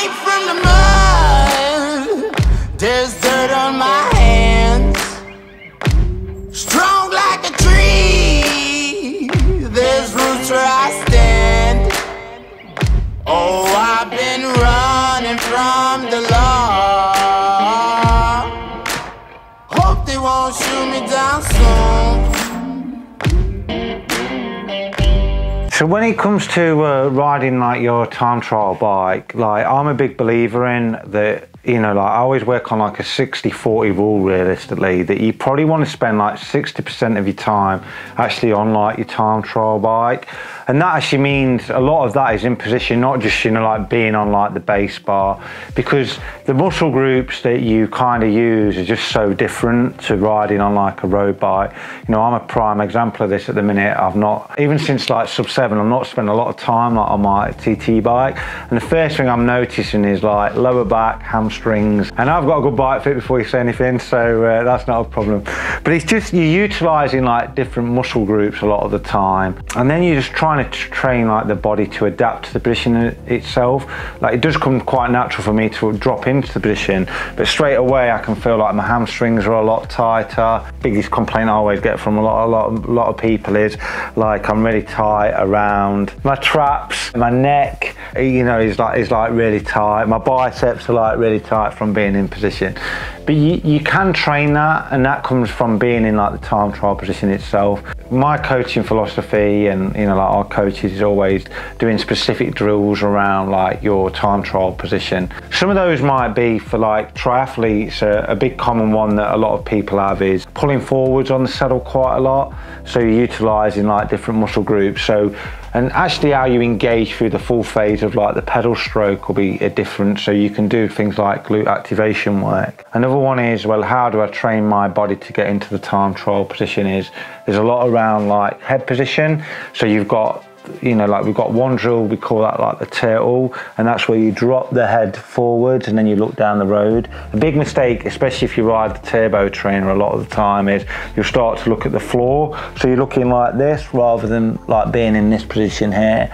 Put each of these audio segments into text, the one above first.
Came from the mud, there's dirt on my hands. Strong like a tree, there's roots where I stand. Oh, I've been running from the law. Hope they won't shoot me down soon. So when it comes to riding like your time trial bike, like I'm a big believer in that, you know, like I always work on like a 60-40 rule realistically, that you probably want to spend like 60% of your time actually on like your time trial bike. And that actually means a lot of that is in position, not just, you know, like being on like the base bar, because the muscle groups that you kind of use are just so different to riding on like a road bike. You know, I'm a prime example of this at the minute. I've not, even since like sub 7, I'm not spending a lot of time like on my TT bike. And the first thing I'm noticing is like lower back, hamstrings, and I've got a good bike fit before you say anything, so that's not a problem. But it's just you're utilising like different muscle groups a lot of the time, and then you're just trying to train like the body to adapt to the position itself. Like it does come quite natural for me to drop into the position, but straight away I can feel like my hamstrings are a lot tighter. Biggest complaint I always get from a lot of people is like I'm really tight around my traps, my neck, you know, is like really tight. My biceps are like really tight from being in position. But you can train that, and that comes from being in like the time trial position itself. My coaching philosophy, and you know, like our coaches, is always doing specific drills around like your time trial position. Some of those might be for like triathletes. A big common one that a lot of people have is pulling forwards on the saddle quite a lot. So you're utilising like different muscle groups. So, and actually how you engage through the full phase of like the pedal stroke will be different, so you can do things like glute activation work. Another one is, well, how do I train my body to get into the time trial position? Is there's a lot around like head position. So you've got, you know, like we've got one drill, we call that like the turtle, and that's where you drop the head forwards and then you look down the road. A big mistake, especially if you ride the turbo trainer a lot of the time, is you'll start to look at the floor, so you're looking like this rather than like being in this position here.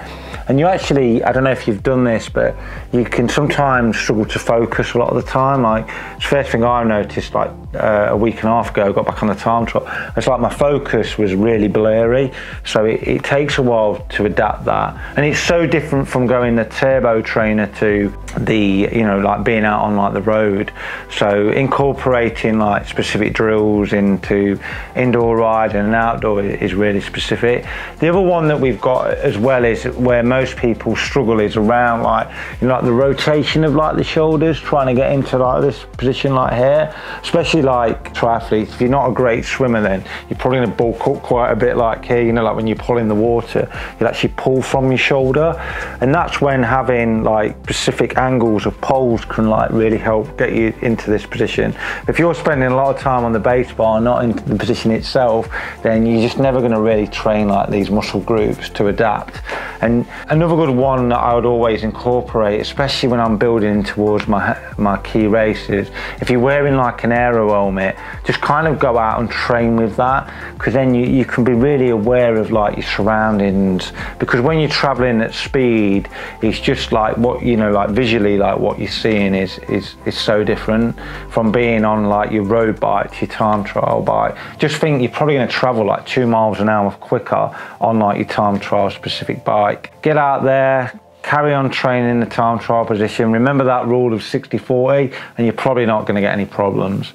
And you actually, I don't know if you've done this, but you can sometimes struggle to focus a lot of the time. Like the first thing I noticed like a week and a half ago, I got back on the time trial, it's like my focus was really blurry. So it takes a while to adapt that. And it's so different from going the turbo trainer to the, you know, like being out on like the road. So incorporating like specific drills into indoor riding and outdoor is really specific. The other one that we've got as well is where most people struggle is around like, you know, like the rotation of like the shoulders, trying to get into like this position like here, especially like triathletes. If you're not a great swimmer, then you're probably going to bulk up quite a bit like here, you know, like when you pull in the water, you'll actually pull from your shoulder, and that's when having like specific angles of poles can like really help get you into this position. If you're spending a lot of time on the base bar, not into the position itself, then you're just never going to really train like these muscle groups to adapt. And another good one that I would always incorporate, especially when I'm building towards my key races, if you're wearing like an aero helmet, just kind of go out and train with that, because then you can be really aware of like your surroundings, because when you're traveling at speed, it's just like what, you know, like visually, like what you're seeing is so different from being on like your road bike to your time trial bike. Just think you're probably going to travel like 2 miles an hour quicker on like your time trial specific bike. Get out there, carry on training in the time trial position. Remember that rule of 60-40, and you're probably not going to get any problems.